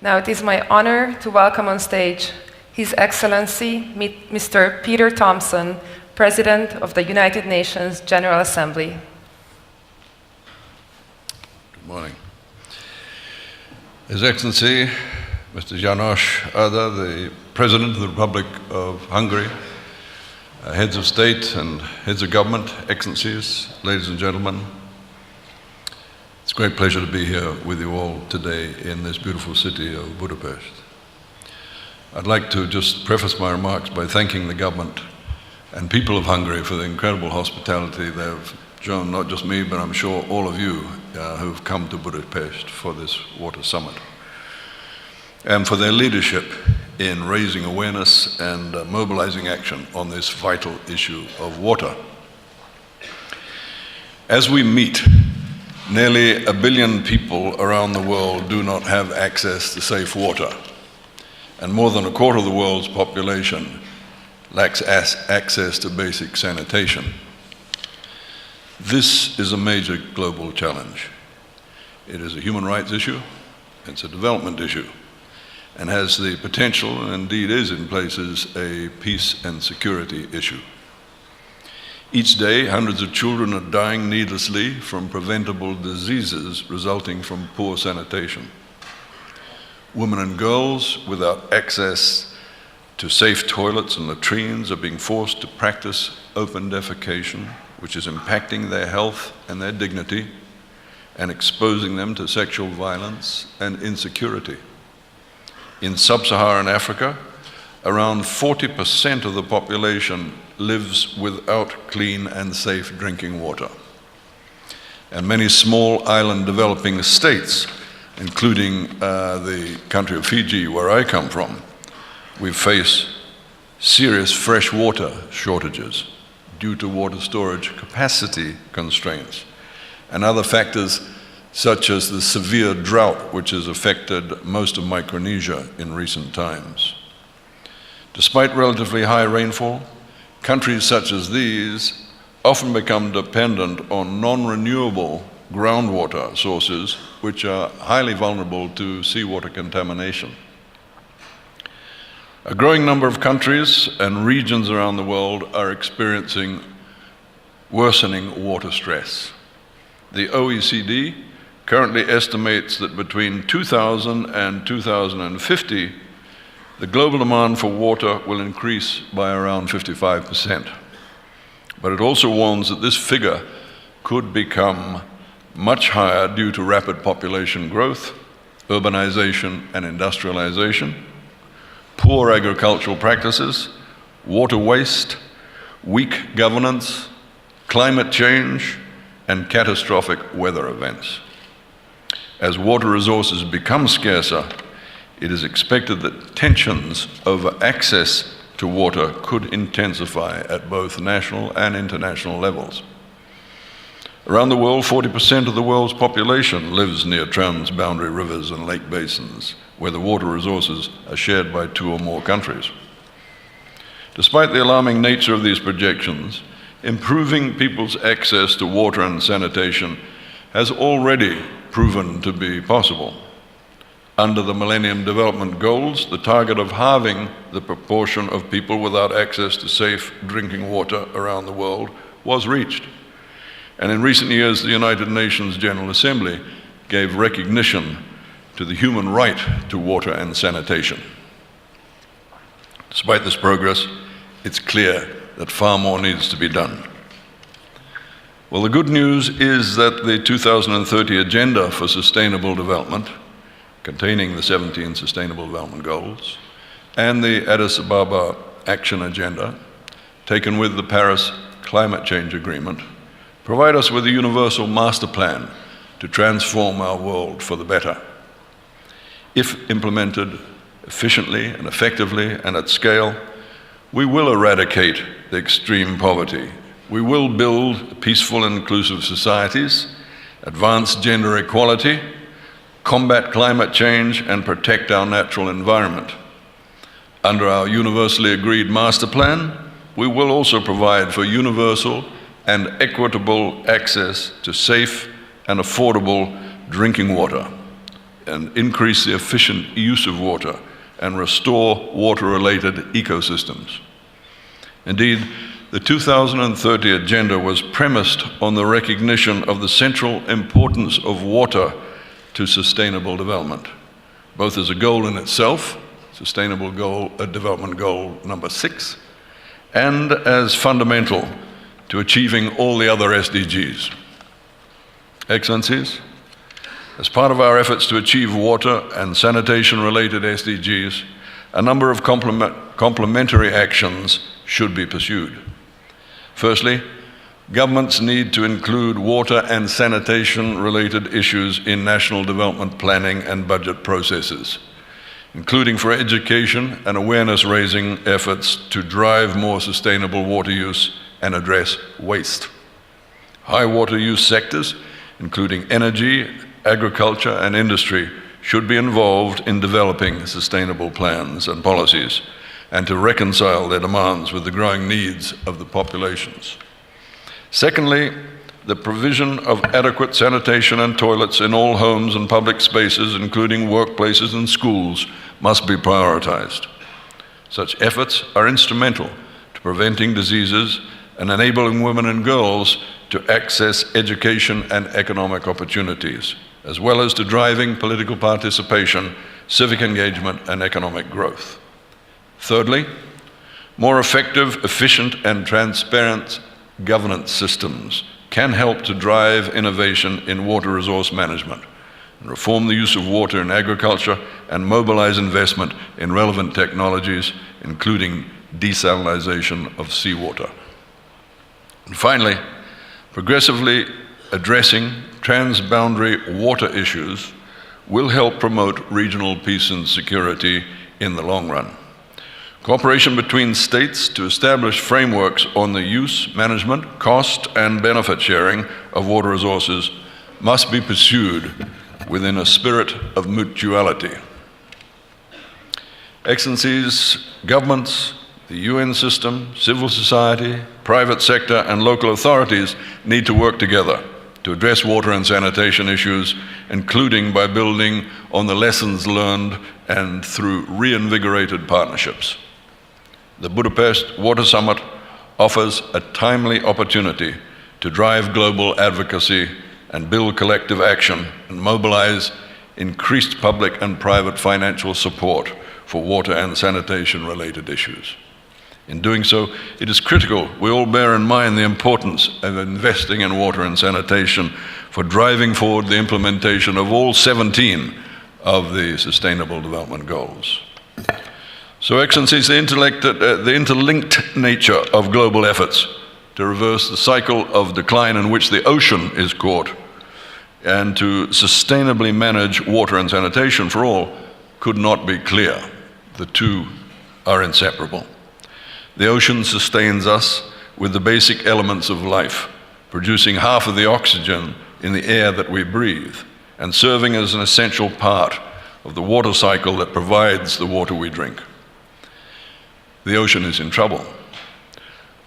Now it is my honor to welcome on stage His Excellency Mr. Peter Thompson, President of the United Nations General Assembly. Good morning. His Excellency Mr. János Áder, the President of the Republic of Hungary, heads of state and heads of government, excellencies, ladies and gentlemen. It's a great pleasure to be here with you all today in this beautiful city of Budapest. I'd like to just preface my remarks by thanking the government and people of Hungary for the incredible hospitality they've shown, not just me, but I'm sure all of you who've come to Budapest for this water summit, and for their leadership in raising awareness and mobilizing action on this vital issue of water. As we meet, nearly 1 billion people around the world do not have access to safe water, and more than a quarter of the world's population lacks access to basic sanitation. This is a major global challenge. It is a human rights issue, it's a development issue, and has the potential, and indeed is in places, a peace and security issue. Each day, hundreds of children are dying needlessly from preventable diseases resulting from poor sanitation. Women and girls without access to safe toilets and latrines are being forced to practice open defecation, which is impacting their health and their dignity and exposing them to sexual violence and insecurity. In sub-Saharan Africa, around 40% of the population lives without clean and safe drinking water. And many small island developing states, including the country of Fiji, where I come from, we face serious fresh water shortages due to water storage capacity constraints and other factors such as the severe drought which has affected most of Micronesia in recent times. Despite relatively high rainfall, countries such as these often become dependent on non-renewable groundwater sources which are highly vulnerable to seawater contamination. A growing number of countries and regions around the world are experiencing worsening water stress. The OECD currently estimates that between 2000 and 2050, the global demand for water will increase by around 55%. But it also warns that this figure could become much higher due to rapid population growth, urbanization and industrialization, poor agricultural practices, water waste, weak governance, climate change, and catastrophic weather events. As water resources become scarcer, it is expected that tensions over access to water could intensify at both national and international levels. Around the world, 40% of the world's population lives near transboundary rivers and lake basins, where the water resources are shared by 2 or more countries. Despite the alarming nature of these projections, improving people's access to water and sanitation has already proven to be possible. Under the Millennium Development Goals, the target of halving the proportion of people without access to safe drinking water around the world was reached. And in recent years, the United Nations General Assembly gave recognition to the human right to water and sanitation. Despite this progress, it's clear that far more needs to be done. Well, the good news is that the 2030 Agenda for Sustainable Development, containing the 17 Sustainable Development Goals, and the Addis Ababa Action Agenda, taken with the Paris Climate Change Agreement, provide us with a universal master plan to transform our world for the better. If implemented efficiently and effectively and at scale, we will eradicate the extreme poverty. We will build peaceful and inclusive societies, advance gender equality, combat climate change, and protect our natural environment. Under our universally agreed master plan, we will also provide for universal and equitable access to safe and affordable drinking water, and increase the efficient use of water and restore water-related ecosystems. Indeed, the 2030 agenda was premised on the recognition of the central importance of water to sustainable development, both as a goal in itself, Sustainable Development Goal number 6, and as fundamental to achieving all the other SDGs. Excellencies, as part of our efforts to achieve water and sanitation-related SDGs, a number of complementary actions should be pursued. Firstly, governments need to include water and sanitation-related issues in national development planning and budget processes, including for education and awareness-raising efforts to drive more sustainable water use and address waste. High water use sectors, including energy, agriculture, and industry, should be involved in developing sustainable plans and policies, and to reconcile their demands with the growing needs of the populations. Secondly, the provision of adequate sanitation and toilets in all homes and public spaces, including workplaces and schools, must be prioritized. Such efforts are instrumental to preventing diseases and enabling women and girls to access education and economic opportunities, as well as to driving political participation, civic engagement, and economic growth. Thirdly, more effective, efficient, and transparent governance systems can help to drive innovation in water resource management and reform the use of water in agriculture and mobilize investment in relevant technologies, including desalination of seawater. And finally, progressively addressing transboundary water issues will help promote regional peace and security in the long run. Cooperation between states to establish frameworks on the use, management, cost, and benefit sharing of water resources must be pursued within a spirit of mutuality. Excellencies, governments, the UN system, civil society, private sector, and local authorities need to work together to address water and sanitation issues, including by building on the lessons learned and through reinvigorated partnerships. The Budapest Water Summit offers a timely opportunity to drive global advocacy and build collective action and mobilize increased public and private financial support for water and sanitation-related issues. In doing so, it is critical we all bear in mind the importance of investing in water and sanitation for driving forward the implementation of all 17 of the Sustainable Development Goals. So, Excellencies, the interlinked nature of global efforts to reverse the cycle of decline in which the ocean is caught and to sustainably manage water and sanitation for all could not be clear. The two are inseparable. The ocean sustains us with the basic elements of life, producing half of the oxygen in the air that we breathe, and serving as an essential part of the water cycle that provides the water we drink. The ocean is in trouble.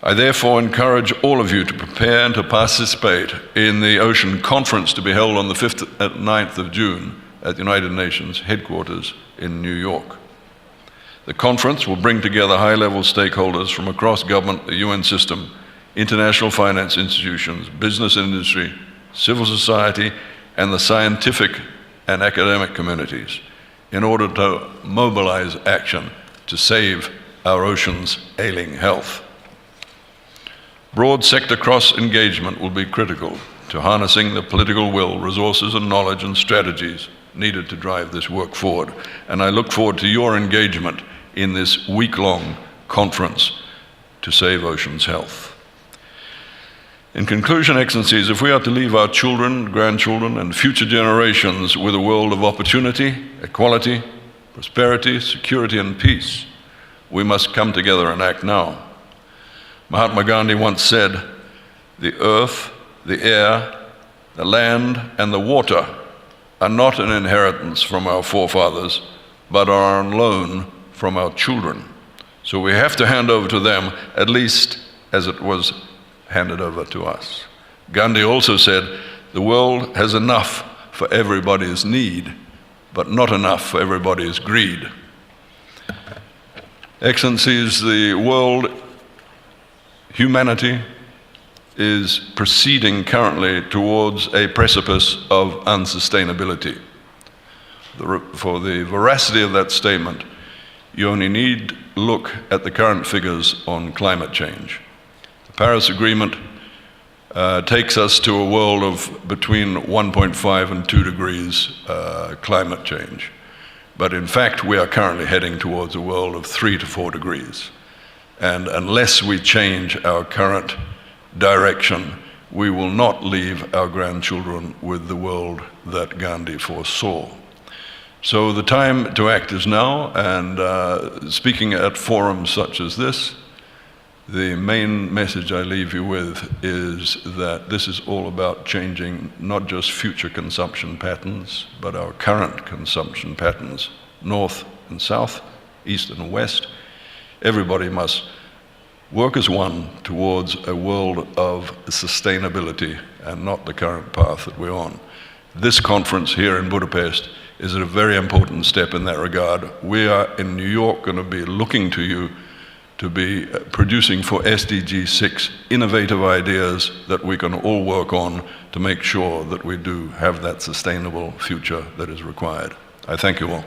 I therefore encourage all of you to prepare and to participate in the Ocean Conference to be held on the 5th and 9th of June at the United Nations headquarters in New York. The conference will bring together high-level stakeholders from across government, the UN system, international finance institutions, business industry, civil society, and the scientific and academic communities in order to mobilize action to save our ocean's ailing health. Broad sector cross-engagement will be critical to harnessing the political will, resources and knowledge and strategies needed to drive this work forward. And I look forward to your engagement in this week-long conference to save oceans' health. In conclusion, Excellencies, if we are to leave our children, grandchildren, and future generations with a world of opportunity, equality, prosperity, security, and peace, we must come together and act now. Mahatma Gandhi once said, "The earth, the air, the land, and the water are not an inheritance from our forefathers, but are on loan from our children. So we have to hand over to them at least as it was handed over to us." Gandhi also said, "The world has enough for everybody's need, but not enough for everybody's greed. Excellencies, the world, humanity, is proceeding currently towards a precipice of unsustainability. For the veracity of that statement, you only need look at the current figures on climate change. The Paris Agreement takes us to a world of between 1.5 and 2 degrees climate change. But in fact, we are currently heading towards a world of 3 to 4 degrees. And unless we change our current direction, we will not leave our grandchildren with the world that Gandhi foresaw. So the time to act is now, and speaking at forums such as this, the main message I leave you with is that this is all about changing not just future consumption patterns, but our current consumption patterns, north and south, east and west. Everybody must work as one towards a world of sustainability and not the current path that we're on. This conference here in Budapest is a very important step in that regard. We are in New York going to be looking to you to be producing for SDG 6 innovative ideas that we can all work on to make sure that we do have that sustainable future that is required. I thank you all.